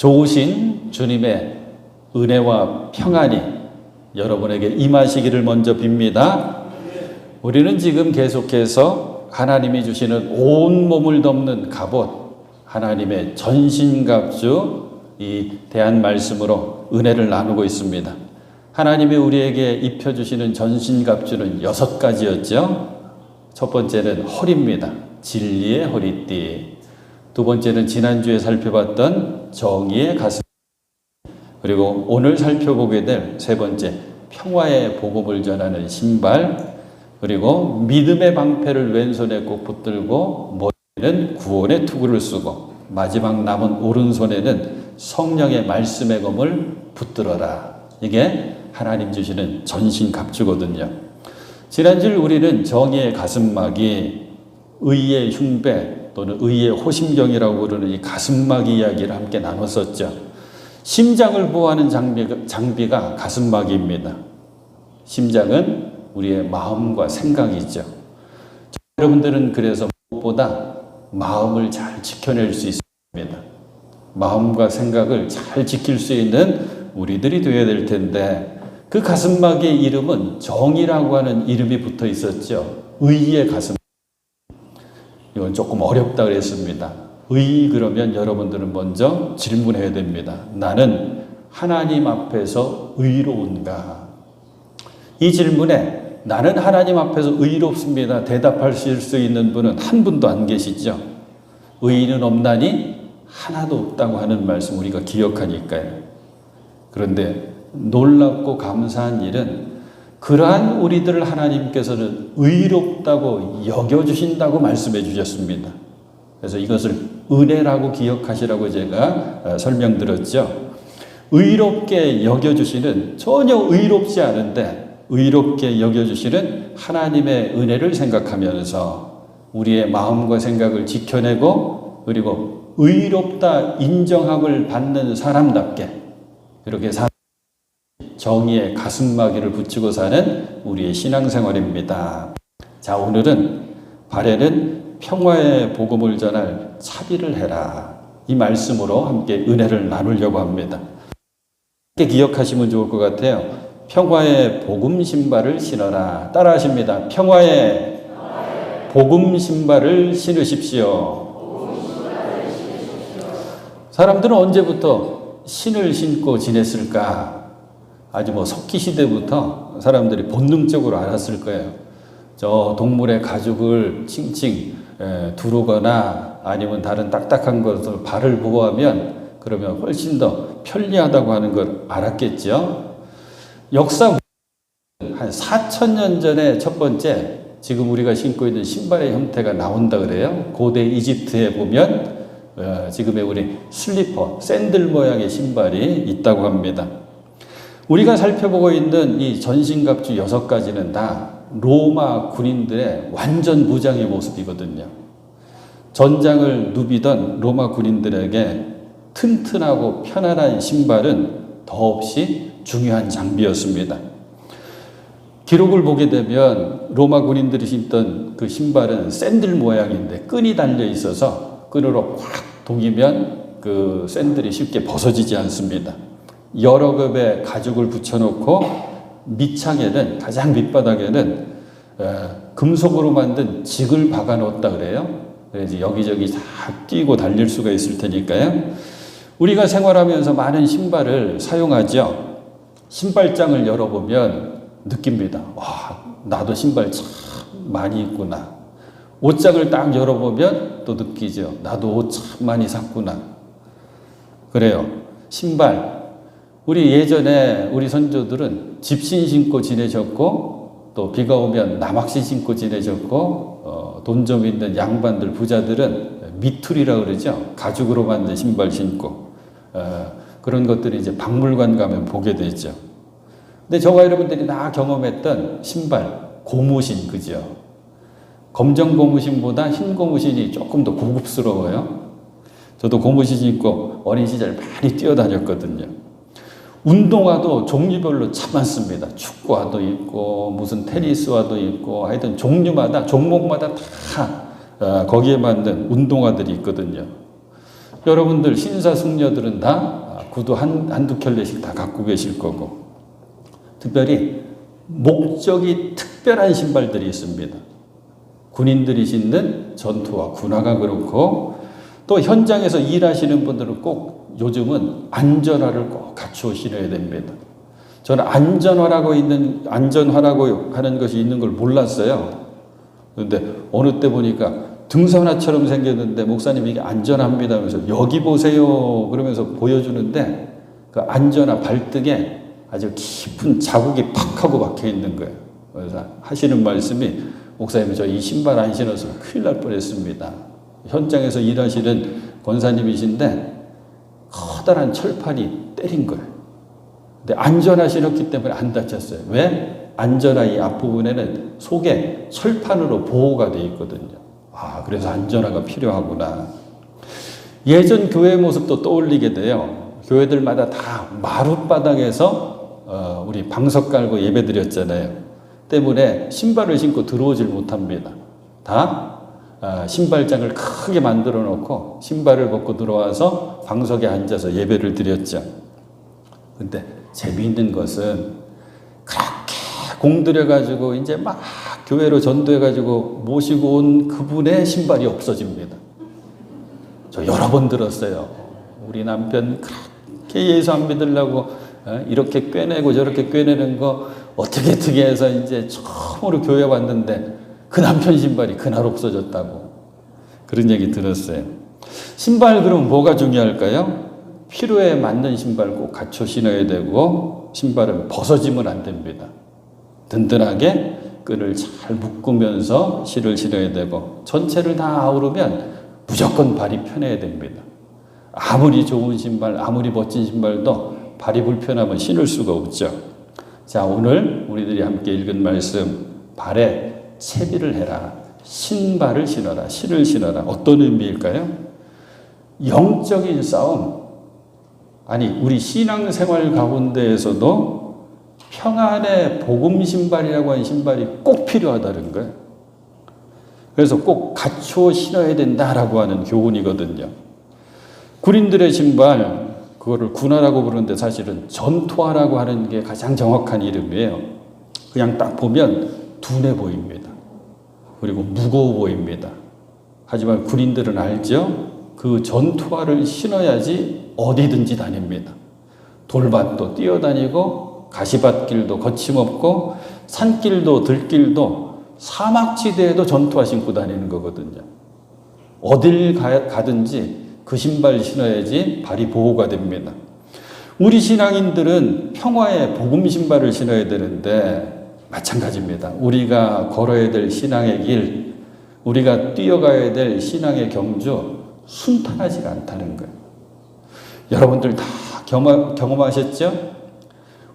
좋으신 주님의 은혜와 평안이 여러분에게 임하시기를 먼저 빕니다. 우리는 지금 계속해서 하나님이 주시는 온몸을 덮는 갑옷, 하나님의 전신갑주 이 대한 말씀으로 은혜를 나누고 있습니다. 하나님이 우리에게 입혀주시는 전신갑주는 6가지였죠. 첫 번째는 허리입니다. 진리의 허리띠. 두 번째는 지난주에 살펴봤던 정의의 가슴. 그리고 오늘 살펴보게 될 세 번째, 평화의 복음을 전하는 신발. 그리고 믿음의 방패를 왼손에 꼭 붙들고 머리에는 구원의 투구를 쓰고 마지막 남은 오른손에는 성령의 말씀의 검을 붙들어라. 이게 하나님 주시는 전신 갑주거든요. 지난주 우리는 정의의 가슴막이 의의 흉배 또는 의의 호심경이라고 부르는 이 가슴막 이야기를 함께 나눴었죠. 심장을 보호하는 장비가 가슴막입니다. 심장은 우리의 마음과 생각이죠. 여러분들은 그래서 무엇보다 마음을 잘 지켜낼 수 있습니다. 마음과 생각을 잘 지킬 수 있는 우리들이 되어야 될 텐데 그 가슴막의 이름은 정의라고 하는 이름이 붙어 있었죠. 의의 가슴. 이건 조금 어렵다 그랬습니다. 의 그러면 여러분들은 먼저 질문해야 됩니다. 나는 하나님 앞에서 의로운가? 이 질문에 나는 하나님 앞에서 의롭습니다. 대답하실 수 있는 분은 한 분도 안 계시죠. 의인은 없나니 하나도 없다고 하는 말씀 우리가 기억하니까요. 그런데 놀랍고 감사한 일은 그러한 우리들을 하나님께서는 의롭다고 여겨주신다고 말씀해 주셨습니다. 그래서 이것을 은혜라고 기억하시라고 제가 설명드렸죠. 의롭게 여겨주시는 전혀 의롭지 않은데 의롭게 여겨주시는 하나님의 은혜를 생각하면서 우리의 마음과 생각을 지켜내고 그리고 의롭다 인정함을 받는 사람답게 이렇게 정의의 가슴막이를 붙이고 사는 우리의 신앙생활입니다. 자, 오늘은 발에는 평화의 복음을 전할 차비를 해라. 이 말씀으로 함께 은혜를 나누려고 합니다. 함께 기억하시면 좋을 것 같아요. 평화의 복음 신발을 신어라. 따라 하십니다. 평화의 복음 신발을 신으십시오. 사람들은 언제부터 신을 신고 지냈을까? 아주 석기 시대부터 사람들이 본능적으로 알았을 거예요. 저 동물의 가죽을 칭칭 두르거나 아니면 다른 딱딱한 것을 발을 보호하면 그러면 훨씬 더 편리하다고 하는 걸 알았겠죠. 역사 한 4,000년 전에 첫 번째 지금 우리가 신고 있는 신발의 형태가 나온다 그래요. 고대 이집트에 보면 지금의 우리 슬리퍼, 샌들 모양의 신발이 있다고 합니다. 우리가 살펴보고 있는 이 전신갑주 6가지는 다 로마 군인들의 완전 무장의 모습이거든요. 전장을 누비던 로마 군인들에게 튼튼하고 편안한 신발은 더없이 중요한 장비였습니다. 기록을 보게 되면 로마 군인들이 신던 그 신발은 샌들 모양인데 끈이 달려 있어서 끈으로 확 동이면 그 샌들이 쉽게 벗어지지 않습니다. 여러 겹의 가죽을 붙여놓고 밑창에는 가장 밑바닥에는 금속으로 만든 직을 박아 놓았다 그래요. 그래서 여기저기 다 뛰고 달릴 수가 있을 테니까요. 우리가 생활하면서 많은 신발을 사용하죠. 신발장을 열어보면 느낍니다. 와, 나도 신발 참 많이 있구나. 옷장을 딱 열어보면 또 느끼죠. 나도 옷 참 많이 샀구나. 그래요. 신발. 우리 예전에 우리 선조들은 집신 신고 지내셨고 또 비가 오면 남학신 신고 지내셨고 돈 좀 있는 양반들 부자들은 미툴이라고 그러죠. 가죽으로 만든 신발 신고 그런 것들이 이제 박물관 가면 보게 되죠. 근데 저와 여러분들이 다 경험했던 신발 고무신 그죠? 검정 고무신보다 흰 고무신이 조금 더 고급스러워요. 저도 고무신 신고 어린 시절 많이 뛰어다녔거든요. 운동화도 종류별로 참 많습니다. 축구화도 있고 무슨 테니스화도 있고 하여튼 종류마다 종목마다 다 거기에 맞는 운동화들이 있거든요. 여러분들 신사숙녀들은 다 구두 한두 켤레씩 다 갖고 계실 거고, 특별히 목적이 특별한 신발들이 있습니다. 군인들이 신는 전투화 군화가 그렇고, 또 현장에서 일하시는 분들은 꼭 요즘은 안전화를 꼭 갖추어 신어야 됩니다. 저는 안전화라고 하는 것이 있는 걸 몰랐어요. 그런데 어느 때 보니까 등산화처럼 생겼는데 목사님이 이게 안전합니다 하면서 여기 보세요 그러면서 보여주는데 그 안전화 발등에 아주 깊은 자국이 팍 하고 박혀 있는 거예요. 그래서 하시는 말씀이, 목사님 저 이 신발 안 신어서 큰일 날 뻔했습니다. 현장에서 일하시는 권사님이신데 커다란 철판이 때린 거예요. 근데 안전화 신었기 때문에 안 다쳤어요. 왜? 안전화 이 앞부분에는 속에 철판으로 보호가 되어 있거든요. 그래서 안전화가 필요하구나. 예전 교회 모습도 떠올리게 돼요. 교회들마다 다 마룻바닥에서 우리 방석 깔고 예배 드렸잖아요. 때문에 신발을 신고 들어오질 못합니다. 다 신발장을 크게 만들어 놓고 신발을 벗고 들어와서 방석에 앉아서 예배를 드렸죠. 근데 재미있는 것은 그렇게 공들여가지고 이제 막 교회로 전도해가지고 모시고 온 그분의 신발이 없어집니다. 저 여러 번 들었어요. 우리 남편 그렇게 예수 안 믿으려고 이렇게 꿰내고 저렇게 꿰내는 거 어떻게 해서 이제 처음으로 교회 왔는데 그 남편 신발이 그날 없어졌다고 그런 얘기 들었어요. 신발 그럼 뭐가 중요할까요? 필요에 맞는 신발 꼭 갖춰 신어야 되고, 신발은 벗어지면 안 됩니다. 든든하게 끈을 잘 묶으면서 실을 신어야 되고, 전체를 다 아우르면 무조건 발이 편해야 됩니다. 아무리 좋은 신발, 아무리 멋진 신발도 발이 불편하면 신을 수가 없죠. 자, 오늘 우리들이 함께 읽은 말씀, 발에 채비를 해라, 신발을 신어라, 실을 신어라. 어떤 의미일까요? 영적인 싸움, 아니 우리 신앙생활 가운데에서도 평안의 복음 신발이라고 하는 신발이 꼭 필요하다는 거예요. 그래서 꼭 갖추어 신어야 된다라고 하는 교훈이거든요. 군인들의 신발, 그거를 군화라고 부르는데 사실은 전투화라고 하는 게 가장 정확한 이름이에요. 그냥 딱 보면 둔해 보입니다. 그리고 무거워 보입니다. 하지만 군인들은 알죠? 그 전투화를 신어야지 어디든지 다닙니다. 돌밭도 뛰어다니고 가시밭길도 거침없고 산길도 들길도 사막지대에도 전투화 신고 다니는 거거든요. 어딜 가든지 그 신발 신어야지 발이 보호가 됩니다. 우리 신앙인들은 평화의 복음 신발을 신어야 되는데 마찬가지입니다. 우리가 걸어야 될 신앙의 길, 우리가 뛰어가야 될 신앙의 경주 순탄하지가 않다는 거예요. 여러분들 다 경험하셨죠?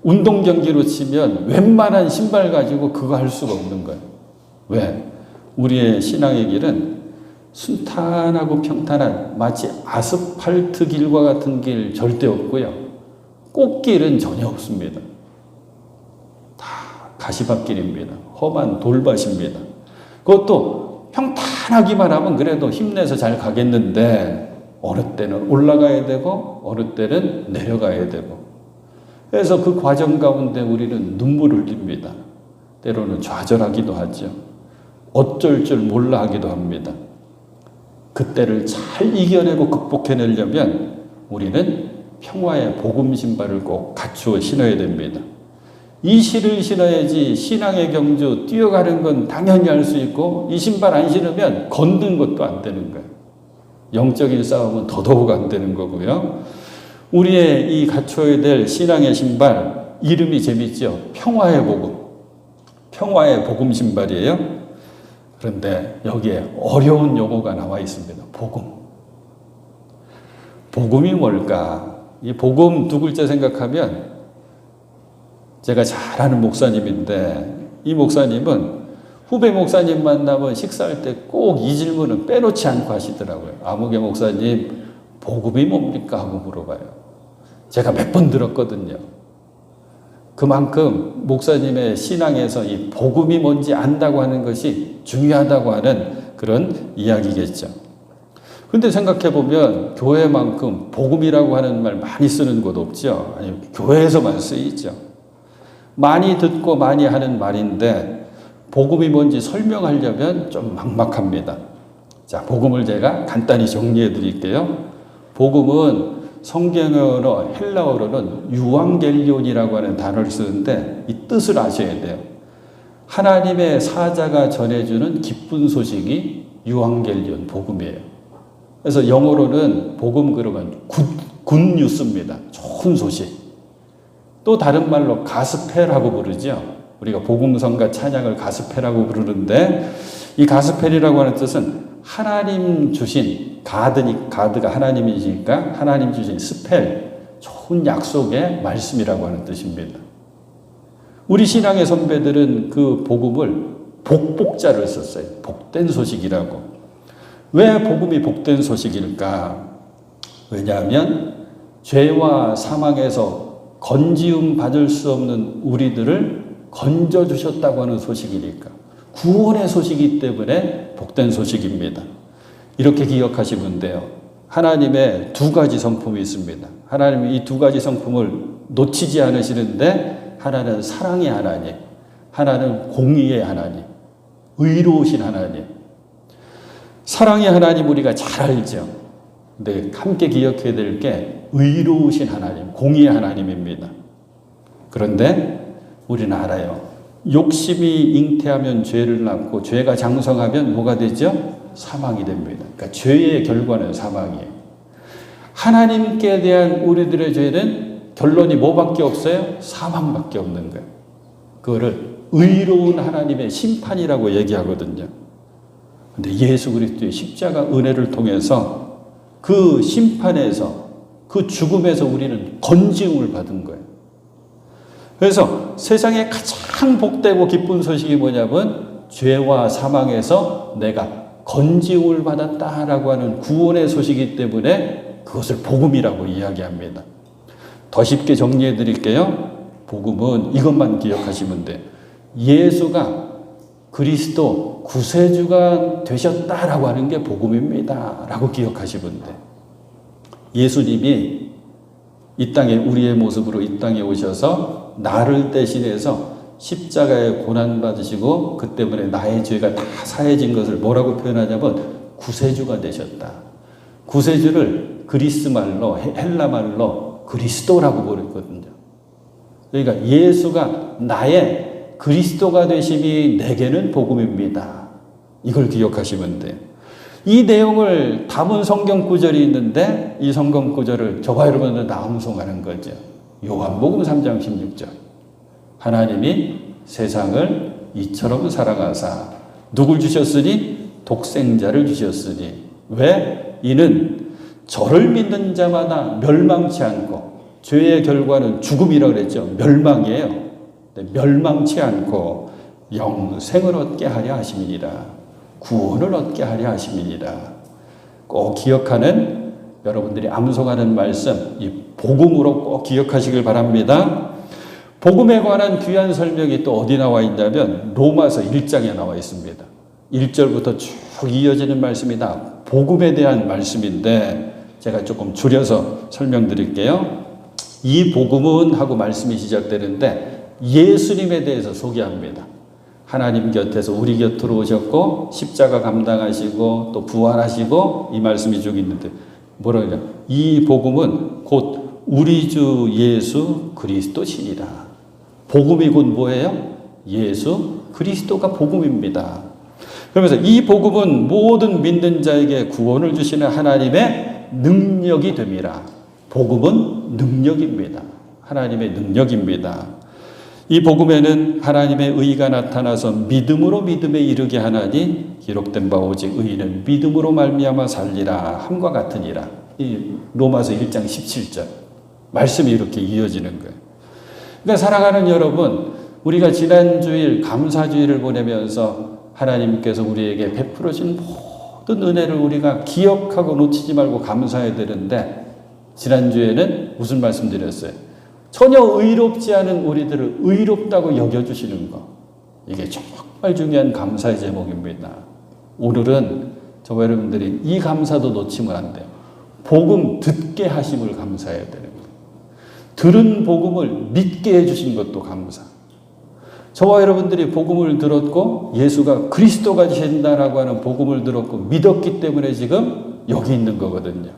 운동 경기로 치면 웬만한 신발 가지고 그거 할 수가 없는 거예요. 왜? 우리의 신앙의 길은 순탄하고 평탄한 마치 아스팔트 길과 같은 길 절대 없고요. 꽃길은 전혀 없습니다. 다 가시밭길입니다. 험한 돌밭입니다. 그것도 평탄하기만 하면 그래도 힘내서 잘 가겠는데 어느 때는 올라가야 되고 어느 때는 내려가야 되고, 그래서 그 과정 가운데 우리는 눈물을 흘립니다. 때로는 좌절하기도 하죠. 어쩔 줄 몰라 하기도 합니다. 그때를 잘 이겨내고 극복해내려면 우리는 평화의 복음 신발을 꼭 갖추어 신어야 됩니다. 이 실을 신어야지 신앙의 경주 뛰어가는 건 당연히 할 수 있고, 이 신발 안 신으면 걷는 것도 안 되는 거예요. 영적인 싸움은 더더욱 안 되는 거고요. 우리의 이 갖춰야 될 신앙의 신발, 이름이 재밌죠? 평화의 복음. 평화의 복음 신발이에요. 그런데 여기에 어려운 용어가 나와 있습니다. 복음. 복음이 뭘까? 이 복음 두 글자 생각하면, 제가 잘 아는 목사님인데 이 목사님은 후배 목사님 만나면 식사할 때 꼭 이 질문은 빼놓지 않고 하시더라고요. 아무개 목사님, 복음이 뭡니까? 하고 물어봐요. 제가 몇 번 들었거든요. 그만큼 목사님의 신앙에서 이 복음이 뭔지 안다고 하는 것이 중요하다고 하는 그런 이야기겠죠. 근데 생각해 보면 교회만큼 복음이라고 하는 말 많이 쓰는 곳 없죠. 아니, 교회에서만 쓰이죠. 많이 듣고 많이 하는 말인데 복음이 뭔지 설명하려면 좀 막막합니다. 자, 복음을 제가 간단히 정리해 드릴게요. 복음은 성경어로 헬라어로는 유앙겔리온이라고 하는 단어를 쓰는데 이 뜻을 아셔야 돼요. 하나님의 사자가 전해주는 기쁜 소식이 유앙겔리온 복음이에요. 그래서 영어로는 복음 그러면 굿뉴스입니다. 좋은 소식. 또 다른 말로 가스펠하고 부르죠. 우리가 복음성과 찬양을 가스펠하고 부르는데 이 가스펠이라고 하는 뜻은 하나님 주신 가드가 하나님이시니까 하나님 주신 스펠, 좋은 약속의 말씀이라고 하는 뜻입니다. 우리 신앙의 선배들은 그 복음을 복복자를 썼어요. 복된 소식이라고. 왜 복음이 복된 소식일까? 왜냐하면 죄와 사망에서 건지움 받을 수 없는 우리들을 건져주셨다고 하는 소식이니까. 구원의 소식이기 때문에 복된 소식입니다. 이렇게 기억하시면 돼요. 하나님의 두 가지 성품이 있습니다. 하나님이 이 두 가지 성품을 놓치지 않으시는데 하나는 사랑의 하나님, 하나는 공의의 하나님, 의로우신 하나님. 사랑의 하나님 우리가 잘 알죠. 근데 함께 기억해야 될 게 의로우신 하나님, 공의의 하나님입니다. 그런데 우리는 알아요. 욕심이 잉태하면 죄를 낳고 죄가 장성하면 뭐가 되죠? 사망이 됩니다. 그러니까 죄의 결과는 사망이에요. 하나님께 대한 우리들의 죄는 결론이 뭐밖에 없어요? 사망밖에 없는 거예요. 그거를 의로운 하나님의 심판이라고 얘기하거든요. 근데 예수 그리스도의 십자가 은혜를 통해서 그 심판에서 그 죽음에서 우리는 건지움을 받은 거예요. 그래서 세상에 가장 복되고 기쁜 소식이 뭐냐면 죄와 사망에서 내가 건지움을 받았다라고 하는 구원의 소식이기 때문에 그것을 복음이라고 이야기합니다. 더 쉽게 정리해 드릴게요. 복음은 이것만 기억하시면 돼요. 예수가 그리스도 구세주가 되셨다라고 하는 게 복음입니다. 라고 기억하시면 돼요. 예수님이 이 땅에 우리의 모습으로 이 땅에 오셔서 나를 대신해서 십자가에 고난받으시고 그 때문에 나의 죄가 다 사해진 것을 뭐라고 표현하냐면 구세주가 되셨다. 구세주를 그리스 말로 헬라 말로 그리스도라고 부르거든요. 그러니까 예수가 나의 그리스도가 되심이 내게는 복음입니다. 이걸 기억하시면 돼요. 이 내용을 담은 성경 구절이 있는데 이 성경 구절을 저와 여러분들 낭송하는 거죠. 요한복음 3장 16절. 하나님이 세상을 이처럼 사랑하사 누굴 주셨으니? 독생자를 주셨으니. 왜? 이는 저를 믿는 자마다 멸망치 않고, 죄의 결과는 죽음이라고 그랬죠. 멸망이에요. 멸망치 않고 영생을 얻게 하려 하심이니라. 구원을 얻게 하려 하심이니라. 꼭 기억하는, 여러분들이 암송하는 말씀, 이 복음으로 꼭 기억하시길 바랍니다. 복음에 관한 귀한 설명이 또 어디 나와 있냐면 로마서 1장에 나와 있습니다. 1절부터 쭉 이어지는 말씀이 다 복음에 대한 말씀인데 제가 조금 줄여서 설명드릴게요. 이 복음은 하고 말씀이 시작되는데 예수님에 대해서 소개합니다. 하나님 곁에서 우리 곁으로 오셨고 십자가 감당하시고 또 부활하시고 이 말씀이 쭉 있는데 뭐라 그러냐? 이 복음은 곧 우리 주 예수 그리스도시니라. 복음이 곧 뭐예요? 예수 그리스도가 복음입니다. 그러면서 이 복음은 모든 믿는 자에게 구원을 주시는 하나님의 능력이 됨이라. 복음은 능력입니다. 하나님의 능력입니다. 이 복음에는 하나님의 의가 나타나서 믿음으로 믿음에 이르게 하나니 기록된 바 오직 의인은 믿음으로 말미암아 살리라 함과 같으니라. 이 로마서 1장 17절 말씀이 이렇게 이어지는 거예요. 그러니까 사랑하는 여러분, 우리가 지난주일 감사주일을 보내면서 하나님께서 우리에게 베풀어 준 모든 은혜를 우리가 기억하고 놓치지 말고 감사해야 되는데 지난주에는 무슨 말씀 드렸어요? 전혀 의롭지 않은 우리들을 의롭다고 여겨주시는 것. 이게 정말 중요한 감사의 제목입니다. 오늘은 저와 여러분들이 이 감사도 놓치면 안 돼요. 복음 듣게 하심을 감사해야 되는 거예요. 들은 복음을 믿게 해주신 것도 감사. 저와 여러분들이 복음을 들었고 예수가 그리스도가 되신다라고 하는 복음을 들었고 믿었기 때문에 지금 여기 있는 거거든요.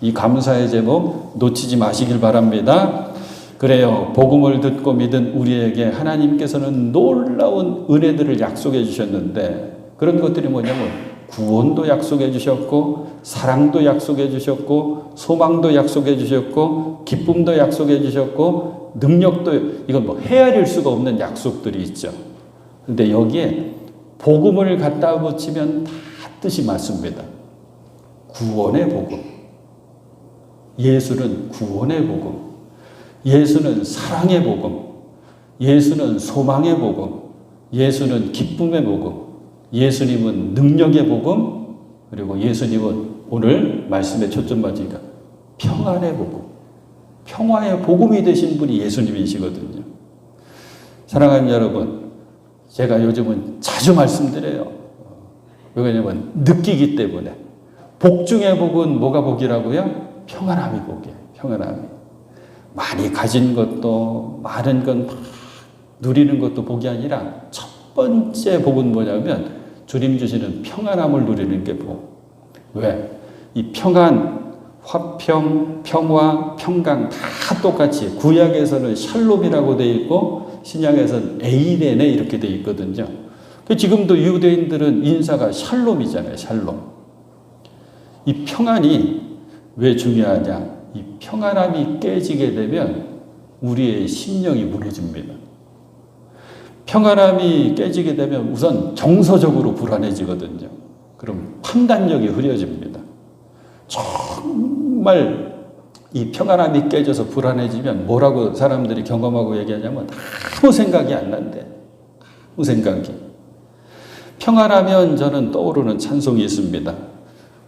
이 감사의 제목 놓치지 마시길 바랍니다. 그래요. 복음을 듣고 믿은 우리에게 하나님께서는 놀라운 은혜들을 약속해 주셨는데 그런 것들이 뭐냐면 구원도 약속해 주셨고 사랑도 약속해 주셨고 소망도 약속해 주셨고 기쁨도 약속해 주셨고 능력도 이건 뭐 헤아릴 수가 없는 약속들이 있죠. 그런데 여기에 복음을 갖다 붙이면 다 뜻이 맞습니다. 구원의 복음. 예수는 구원의 복음. 예수는 사랑의 복음. 예수는 소망의 복음. 예수는 기쁨의 복음. 예수님은 능력의 복음. 그리고 예수님은 오늘 말씀에 초점 맞으니까 평안의 복음. 평화의 복음이 되신 분이 예수님이시거든요. 사랑하는 여러분, 제가 요즘은 자주 말씀드려요. 왜냐면 느끼기 때문에. 복 중의 복은 뭐가 복이라고요? 평안함이 복이에요. 평안함이. 많이 가진 것도 많은 건 막 누리는 것도 복이 아니라 첫 번째 복은 뭐냐면 주님 주시는 평안함을 누리는 게 복. 왜? 이 평안, 화평, 평화, 평강 다 똑같이 구약에서는 샬롬이라고 되어 있고 신약에서는 에이레네 이렇게 되어 있거든요. 지금도 유대인들은 인사가 샬롬이잖아요. 샬롬. 이 평안이 왜 중요하냐? 이 평안함이 깨지게 되면 우리의 심령이 무너집니다. 평안함이 깨지게 되면 우선 정서적으로 불안해지거든요. 그럼 판단력이 흐려집니다. 정말 이 평안함이 깨져서 불안해지면 뭐라고 사람들이 경험하고 얘기하냐면 아무 생각이 안 난대. 아무 생각이. 평안하면 저는 떠오르는 찬송이 있습니다.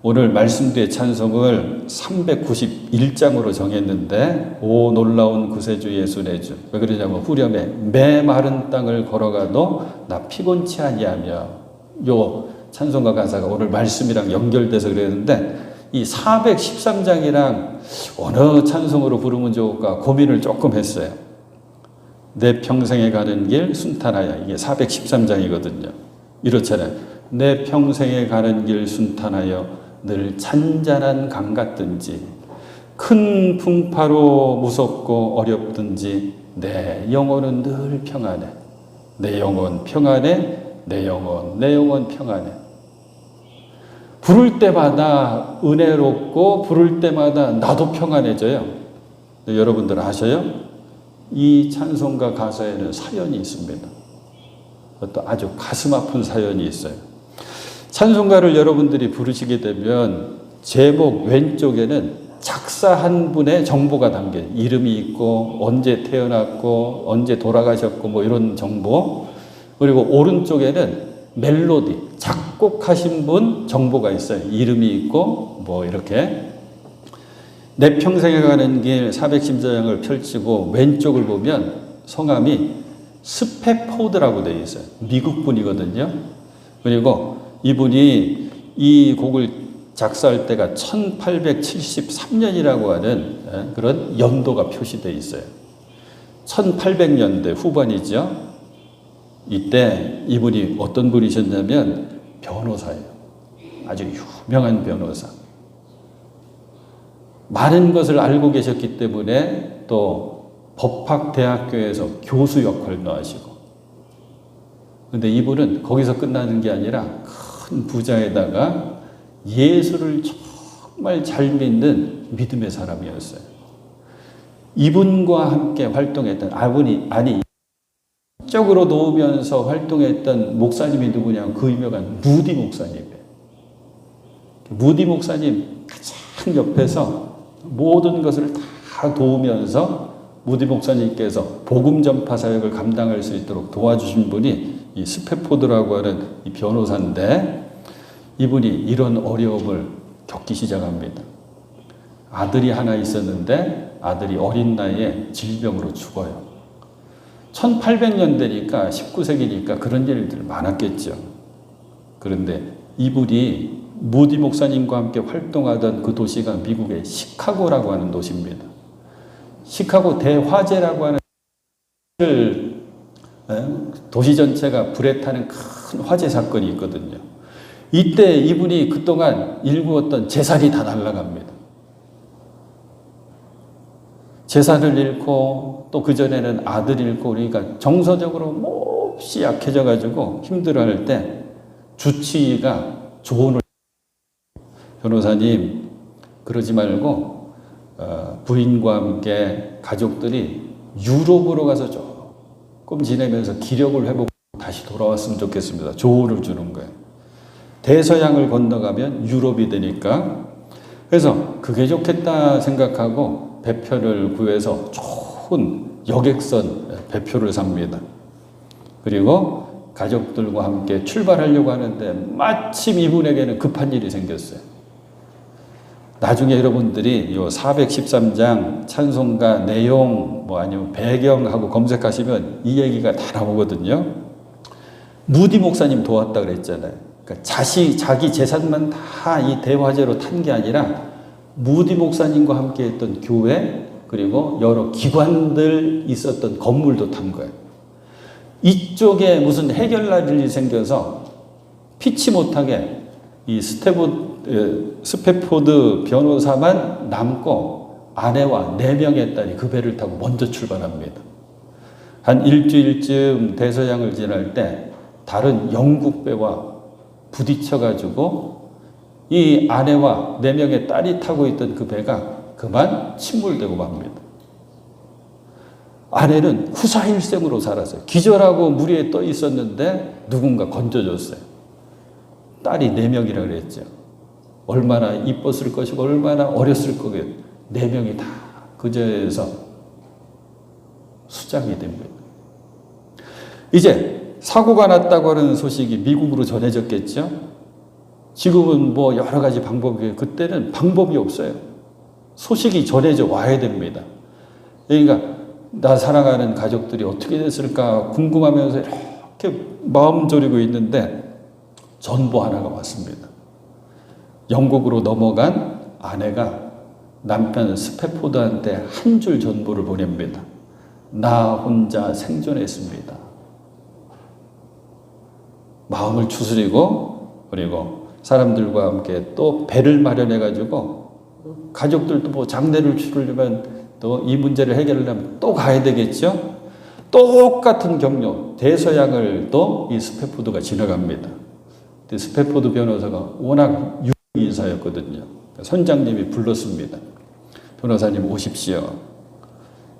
오늘 말씀드린 찬송을 391장으로 정했는데 오 놀라운 구세주 예수 내 주. 왜 그러냐면 후렴에 메마른 땅을 걸어가도 나 피곤치 아니하며 요 찬송가 가사가 오늘 말씀이랑 연결돼서 그랬는데 이 413장이랑 어느 찬송으로 부르면 좋을까 고민을 조금 했어요. 내 평생에 가는 길 순탄하여 이게 413장이거든요. 이렇잖아요. 내 평생에 가는 길 순탄하여 늘 잔잔한 강 같든지 큰 풍파로 무섭고 어렵든지 내 영혼은 늘 평안해. 내 영혼 평안해. 내 영혼 평안해. 부를 때마다 은혜롭고 부를 때마다 나도 평안해져요. 여러분들 아셔요? 이 찬송가 가사에는 사연이 있습니다. 또 아주 가슴 아픈 사연이 있어요. 찬송가를 여러분들이 부르시게 되면 제목 왼쪽에는 작사한 분의 정보가 담겨요. 이름이 있고 언제 태어났고 언제 돌아가셨고 뭐 이런 정보. 그리고 오른쪽에는 멜로디, 작곡하신 분 정보가 있어요. 이름이 있고 뭐 이렇게. 내 평생에 가는 길 410장을 펼치고 왼쪽을 보면 성함이 스페포드라고 되어 있어요. 미국 분이거든요. 그리고 이분이 이 곡을 작사할 때가 1873년이라고 하는 그런 연도가 표시되어 있어요. 1800년대 후반이죠. 이때 이분이 어떤 분이셨냐면 변호사예요. 아주 유명한 변호사. 많은 것을 알고 계셨기 때문에 또 법학대학교에서 교수 역할도 하시고. 그런데 이분은 거기서 끝나는 게 아니라 큰 부자에다가 예수를 정말 잘 믿는 믿음의 사람이었어요. 이분과 함께 활동했던 적으로 놓으면서 활동했던 목사님이 누구냐면 그 유명한 무디 목사님이에요. 무디 목사님 가장 옆에서 모든 것을 다 도우면서 무디 목사님께서 복음 전파 사역을 감당할 수 있도록 도와주신 분이 이 스페포드라고 하는 이 변호사인데 이분이 이런 어려움을 겪기 시작합니다. 아들이 하나 있었는데 아들이 어린 나이에 질병으로 죽어요. 1800년대니까 19세기니까 그런 일들 많았겠죠. 그런데 이분이 무디 목사님과 함께 활동하던 그 도시가 미국의 시카고라고 하는 도시입니다. 시카고 대화재라고 하는 도시 전체가 불에 타는 큰 화재 사건이 있거든요. 이때 이분이 그동안 일구었던 재산이 다 날아갑니다. 재산을 잃고 또 그전에는 아들 잃고 그러니까 정서적으로 몹시 약해져가지고 힘들어할 때 주치의가 조언을 변호사님 그러지 말고 부인과 함께 가족들이 유럽으로 가서 조금 지내면서 기력을 회복하고 다시 돌아왔으면 좋겠습니다. 조언을 주는 거예요. 대서양을 건너가면 유럽이 되니까 그래서 그게 좋겠다 생각하고 배표를 구해서 좋은 여객선 배표를 삽니다. 그리고 가족들과 함께 출발하려고 하는데 마침 이분에게는 급한 일이 생겼어요. 나중에 여러분들이 요 413장 찬송가 내용 뭐 아니면 배경하고 검색하시면 이 얘기가 다 나오거든요. 무디 목사님 도왔다 그랬잖아요. 그러니까 자기 재산만 다 이 대화재로 탄 게 아니라 무디 목사님과 함께 했던 교회 그리고 여러 기관들 있었던 건물도 탄 거예요. 이쪽에 무슨 해결날 일이 생겨서 피치 못하게 이 스패포드 변호사만 남고 아내와 4명의 딸이 그 배를 타고 먼저 출발합니다. 한 일주일쯤 대서양을 지날 때 다른 영국 배와 부딪혀가지고 이 아내와 4명의 딸이 타고 있던 그 배가 그만 침몰되고 맙니다. 아내는 후사일생으로 살았어요. 기절하고 물 위에 떠 있었는데 누군가 건져줬어요. 딸이 4명이라 그랬죠. 얼마나 이뻤을 것이고 얼마나 어렸을 거고요. 4명이 다 그저에서 수장이 됩니다. 이제 사고가 났다고 하는 소식이 미국으로 전해졌겠죠. 지금은 뭐 여러 가지 방법이 그때는 방법이 없어요. 소식이 전해져 와야 됩니다. 그러니까 나 사랑하는 가족들이 어떻게 됐을까 궁금하면서 이렇게 마음 졸이고 있는데 전보 하나가 왔습니다. 영국으로 넘어간 아내가 남편 스패포드한테 한 줄 전보를 보냅니다. 나 혼자 생존했습니다. 마음을 추스리고 그리고 사람들과 함께 또 배를 마련해가지고 가족들도 뭐 장례를 치르려면 또 이 문제를 해결하려면 또 가야 되겠죠. 똑같은 경로 대서양을 또 이 스패포드가 지나갑니다. 스패포드 변호사가 워낙 유명 인사였거든요. 선장님이 불렀습니다. 변호사님 오십시오.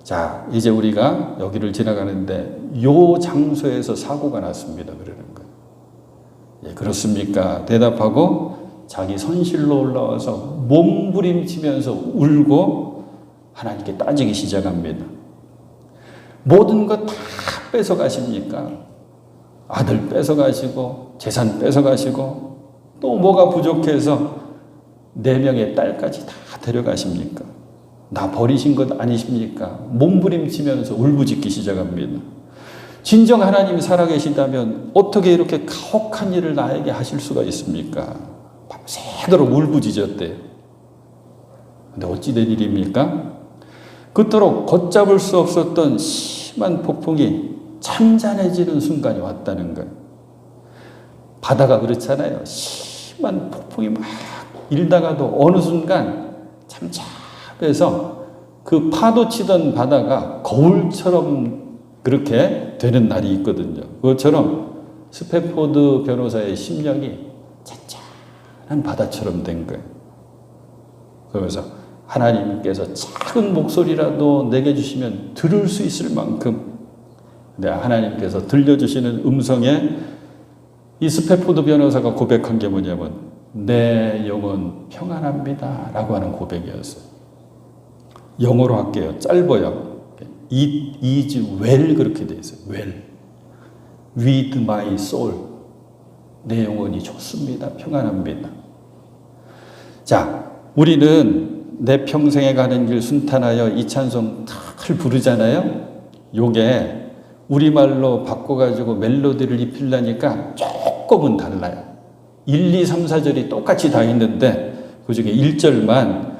자, 이제 우리가 여기를 지나가는데 요 장소에서 사고가 났습니다. 그러는 거예요. 예, 그렇습니까? 대답하고 자기 선실로 올라와서 몸부림치면서 울고 하나님께 따지기 시작합니다. 모든 것 다 뺏어가십니까? 아들 뺏어가시고 재산 뺏어가시고 또 뭐가 부족해서 4명의 딸까지 다 데려가십니까? 나 버리신 것 아니십니까? 몸부림치면서 울부짖기 시작합니다. 진정 하나님이 살아계시다면 어떻게 이렇게 가혹한 일을 나에게 하실 수가 있습니까? 밤새도록 울부짖었대요. 근데 어찌 된 일입니까? 그토록 걷잡을 수 없었던 심한 폭풍이 참잔해지는 순간이 왔다는 거예요. 바다가 그렇잖아요. 심한 폭풍이 막 일다가도 어느 순간 참잡해서 그 파도 치던 바다가 거울처럼 그렇게 되는 날이 있거든요. 그것처럼 스패포드 변호사의 심령이 잔잔한 바다처럼 된 거예요. 그러면서 하나님께서 작은 목소리라도 내게 주시면 들을 수 있을 만큼 하나님께서 들려주시는 음성에 이 스패포드 변호사가 고백한 게 뭐냐면 내 영혼 평안합니다 라고 하는 고백이었어요. 영어로 할게요. 짧아요. It is well 그렇게 돼 있어요. well. With my soul. 내 영혼이 좋습니다. 평안합니다. 자, 우리는 내 평생에 가는 길 순탄하여 이 찬송 탁 부르잖아요. 요게 우리말로 바꿔가지고 멜로디를 입히려니까 조금은 달라요. 1, 2, 3, 4절이 똑같이 다 있는데 그중에 1절만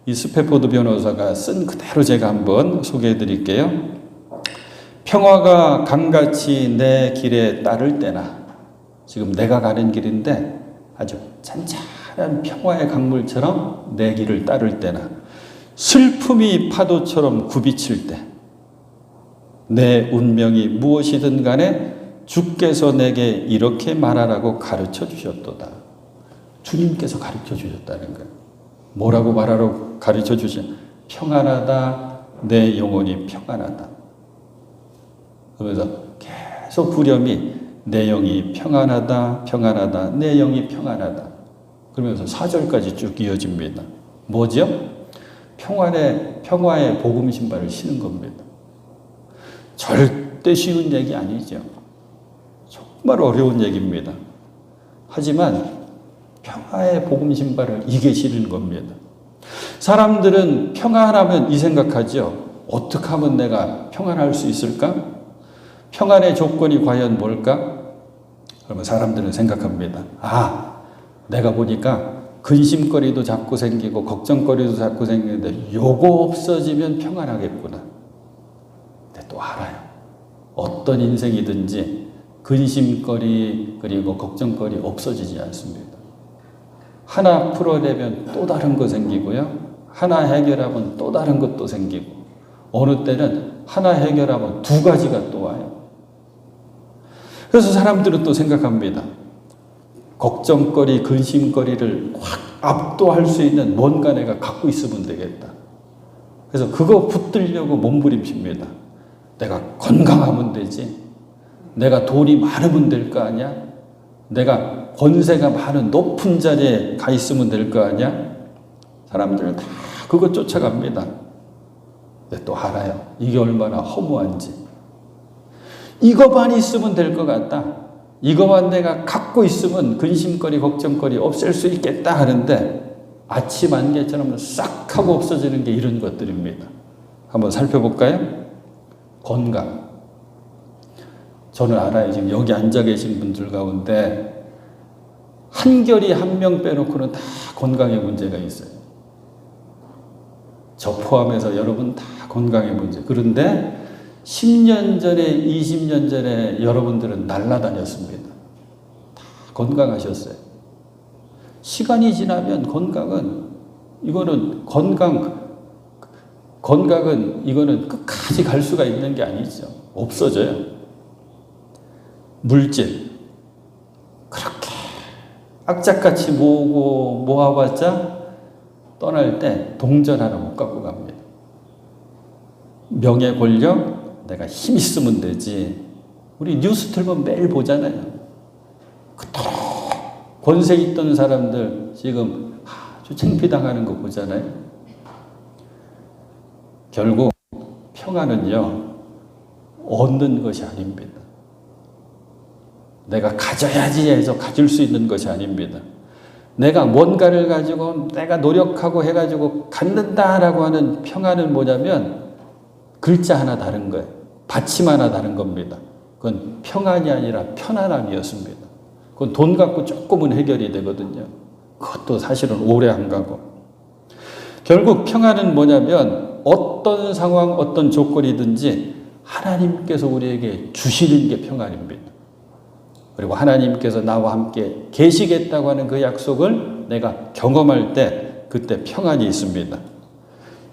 이 스패포드 변호사가 쓴 그대로 제가 한번 소개해 드릴게요. 평화가 강같이 내 길에 따를 때나, 지금 내가 가는 길인데 아주 찬찬한 평화의 강물처럼 내 길을 따를 때나, 슬픔이 파도처럼 굽이칠 때, 내 운명이 무엇이든 간에 주께서 내게 이렇게 말하라고 가르쳐 주셨도다. 주님께서 가르쳐 주셨다는 거예요. 뭐라고 말하라고 가르쳐 주신? 평안하다, 내 영혼이 평안하다. 그러면서 계속 후렴이 내 영이 평안하다, 평안하다, 내 영이 평안하다. 그러면서 4절까지 쭉 이어집니다. 뭐죠? 평화의 복음 신발을 신은 겁니다. 절대 쉬운 얘기 아니죠. 정말 어려운 얘기입니다. 하지만 평화의 복음 신발을 이게 신은 겁니다. 사람들은 평안하면 이 생각하죠. 어떻게 하면 내가 평안할 수 있을까? 평안의 조건이 과연 뭘까? 그러면 사람들은 생각합니다. 내가 보니까 근심거리도 자꾸 생기고 걱정거리도 자꾸 생기는데 요거 없어지면 평안하겠구나. 근데 또 알아요. 어떤 인생이든지 근심거리 그리고 걱정거리 없어지지 않습니다. 하나 풀어내면 또 다른 거 생기고요. 하나 해결하면 또 다른 것도 생기고, 어느 때는 하나 해결하면 두 가지가 또 와요. 그래서 사람들은 또 생각합니다. 걱정거리, 근심거리를 확 압도할 수 있는 뭔가 내가 갖고 있으면 되겠다. 그래서 그거 붙들려고 몸부림칩니다. 내가 건강하면 되지. 내가 돈이 많으면 될 거 아니야? 내가 권세가 많은 높은 자리에 가 있으면 될 거 아니야? 사람들은 다 그거 쫓아갑니다. 근데 또 알아요. 이게 얼마나 허무한지. 이거만 있으면 될 것 같다. 이거만 내가 갖고 있으면 근심거리, 걱정거리 없앨 수 있겠다 하는데 아침 안개처럼 싹 하고 없어지는 게 이런 것들입니다. 한번 살펴볼까요? 건강. 저는 알아요. 지금 여기 앉아 계신 분들 가운데 한결이 한 명 빼놓고는 다 건강에 문제가 있어요. 저 포함해서 여러분 다 건강에 문제. 그런데 10년 전에, 20년 전에 여러분들은 날아다녔습니다. 다 건강하셨어요. 시간이 지나면 건강은 이거는 끝까지 갈 수가 있는 게 아니죠. 없어져요. 물질. 그렇게 악착같이 모아봤자 떠날 때 동전 하나 못 갖고 갑니다. 명예, 권력, 내가 힘 있으면 되지. 우리 뉴스 틀면 매일 보잖아요. 그토록 권세 있던 사람들 지금 아주 창피당하는 거 보잖아요. 결국 평안은요, 얻는 것이 아닙니다. 내가 가져야지 해서 가질 수 있는 것이 아닙니다. 내가 뭔가를 가지고 내가 노력하고 해가지고 갖는다라고 하는 평안은 뭐냐면 글자 하나 다른 거예요. 받침 하나 다른 겁니다. 그건 평안이 아니라 편안함이었습니다. 그건 돈 갖고 조금은 해결이 되거든요. 그것도 사실은 오래 안 가고. 결국 평안은 뭐냐면 어떤 상황, 어떤 조건이든지 하나님께서 우리에게 주시는 게 평안입니다. 그리고 하나님께서 나와 함께 계시겠다고 하는 그 약속을 내가 경험할 때 그때 평안이 있습니다.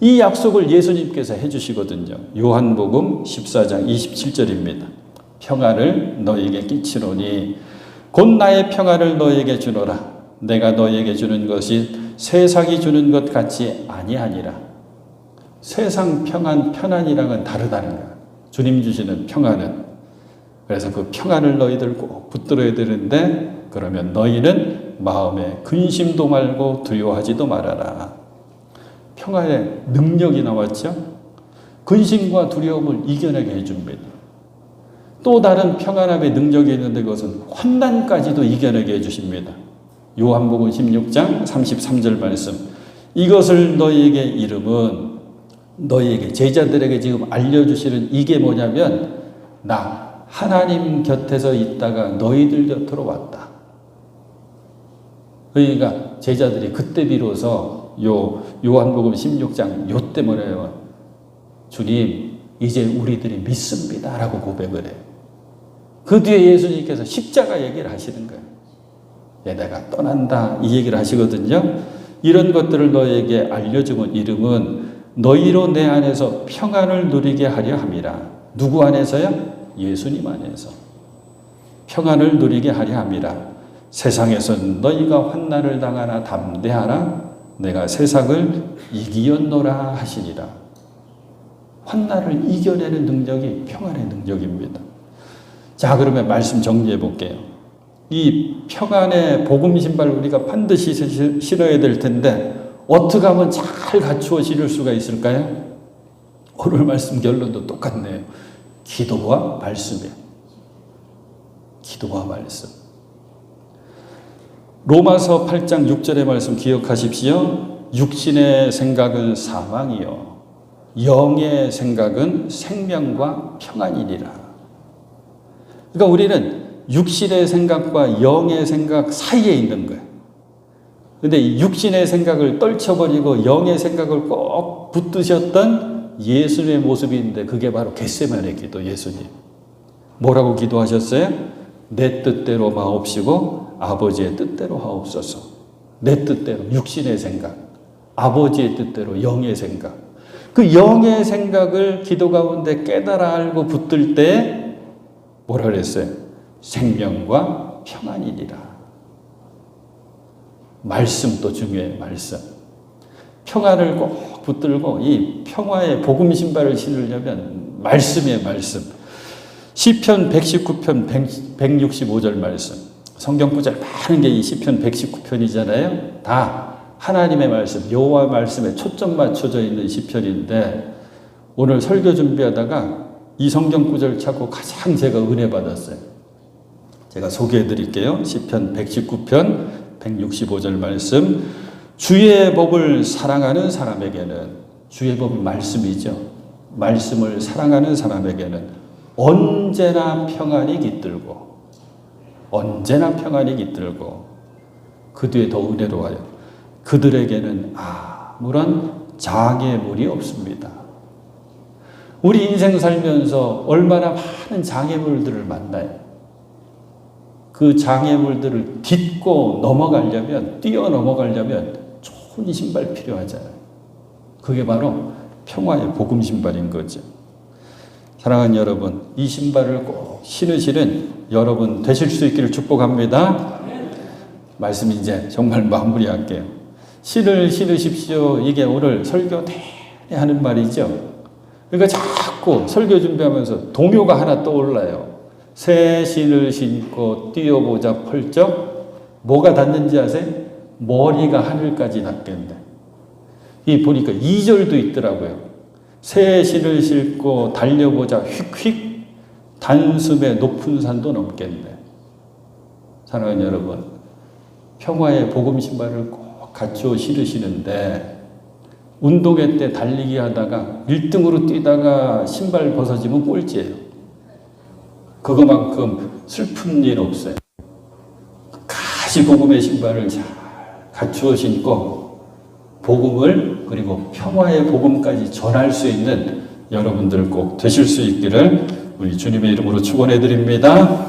이 약속을 예수님께서 해주시거든요. 요한복음 14장 27절입니다. 평안을 너에게 끼치노니 곧 나의 평안을 너에게 주노라. 내가 너에게 주는 것이 세상이 주는 것 같이 아니하니라. 세상 편안이랑은 다르다는 거야. 주님 주시는 평안은. 그래서 그 평안을 너희들 꼭 붙들어야 되는데, 그러면 너희는 마음에 근심도 말고 두려워하지도 말아라. 평안의 능력이 나왔죠? 근심과 두려움을 이겨내게 해줍니다. 또 다른 평안함의 능력이 있는데 그것은 환난까지도 이겨내게 해주십니다. 요한복음 16장 33절 말씀. 이것을 너희에게 이름은, 너희에게 제자들에게 지금 알려주시는 이게 뭐냐면, 나 하나님 곁에서 있다가 너희들 곁으로 왔다. 그러니까 제자들이 그때 비로소 요한복음 16장 요때 뭐래요? 주님, 이제 우리들이 믿습니다 라고 고백을 해요. 그 뒤에 예수님께서 십자가 얘기를 하시는 거예요. 내가 떠난다 이 얘기를 하시거든요. 이런 것들을 너에게 알려주면 이름은 너희로 내 안에서 평안을 누리게 하려 함이라. 누구 안에서요? 예수님 안에서 평안을 누리게 하려 함이라. 세상에서 너희가 환난을 당하나 담대하라. 내가 세상을 이기었노라 하시니라. 환난을 이겨내는 능력이 평안의 능력입니다. 자, 그러면 말씀 정리해 볼게요. 이 평안의 복음 신발 우리가 반드시 신어야 될 텐데 어떻게 하면 잘 갖추어 신을 수가 있을까요? 오늘 말씀 결론도 똑같네요. 기도와 말씀이에요. 기도와 말씀. 로마서 8장 6절의 말씀 기억하십시오. 육신의 생각은 사망이요 영의 생각은 생명과 평안이니라. 그러니까 우리는 육신의 생각과 영의 생각 사이에 있는 거예요. 그런데 육신의 생각을 떨쳐버리고 영의 생각을 꼭 붙드셨던 예수님의 모습이 있는데 그게 바로 겟세마네 기도 예수님. 뭐라고 기도하셨어요? 내 뜻대로 마옵시고 아버지의 뜻대로 하옵소서. 내 뜻대로 육신의 생각, 아버지의 뜻대로 영의 생각. 그 영의 생각을 기도 가운데 깨달아 알고 붙들 때 뭐라 그랬어요? 생명과 평안이니라. 말씀도 중요해요. 말씀. 평안을 꼭 붙들고 이 평화의 복음 신발을 신으려면 말씀이에요. 말씀. 시편 119편 165절 말씀. 성경 구절 많은 게 이 시편 119편이잖아요. 다 하나님의 말씀, 여호와 말씀에 초점 맞춰져 있는 시편인데 오늘 설교 준비하다가 이 성경 구절 찾고 가장 제가 은혜 받았어요. 제가 소개해 드릴게요. 시편 119편 165절 말씀. 주의 법을 사랑하는 사람에게는, 주의 법이 말씀이죠. 말씀을 사랑하는 사람에게는 언제나 평안이 깃들고 언제나 평안이 깃들고 그 뒤에 더 은혜로워요. 그들에게는 아무런 장애물이 없습니다. 우리 인생 살면서 얼마나 많은 장애물들을 만나요. 그 장애물들을 딛고 넘어가려면, 뛰어넘어가려면 좋은 신발 필요하잖아요. 그게 바로 평화의 복음 신발인 거죠. 사랑하는 여러분, 이 신발을 꼭 신으시는 여러분 되실 수 있기를 축복합니다. 말씀 이제 정말 마무리할게요. 신을 신으십시오. 이게 오늘 설교 내내 하는 말이죠. 그러니까 자꾸 설교 준비하면서 동요가 하나 떠올라요. 새 신을 신고 뛰어보자 펄쩍. 뭐가 닿는지 아세요? 머리가 하늘까지 닿겠네. 이 보니까 2절도 있더라고요. 새 신을 신고 달려보자 휙휙. 단숨에 높은 산도 넘겠네. 사랑하는 여러분, 평화의 복음 신발을 꼭 갖추어 신으시는데 운동회 때 달리기 하다가 1등으로 뛰다가 신발 벗어지면 꼴찌예요. 그거만큼 슬픈 일 없어요. 끝까지 복음의 신발을 잘 갖추어 신고 복음을 그리고 평화의 복음까지 전할 수 있는 여러분들 꼭 되실 수 있기를 우리 주님의 이름으로 축원해 드립니다.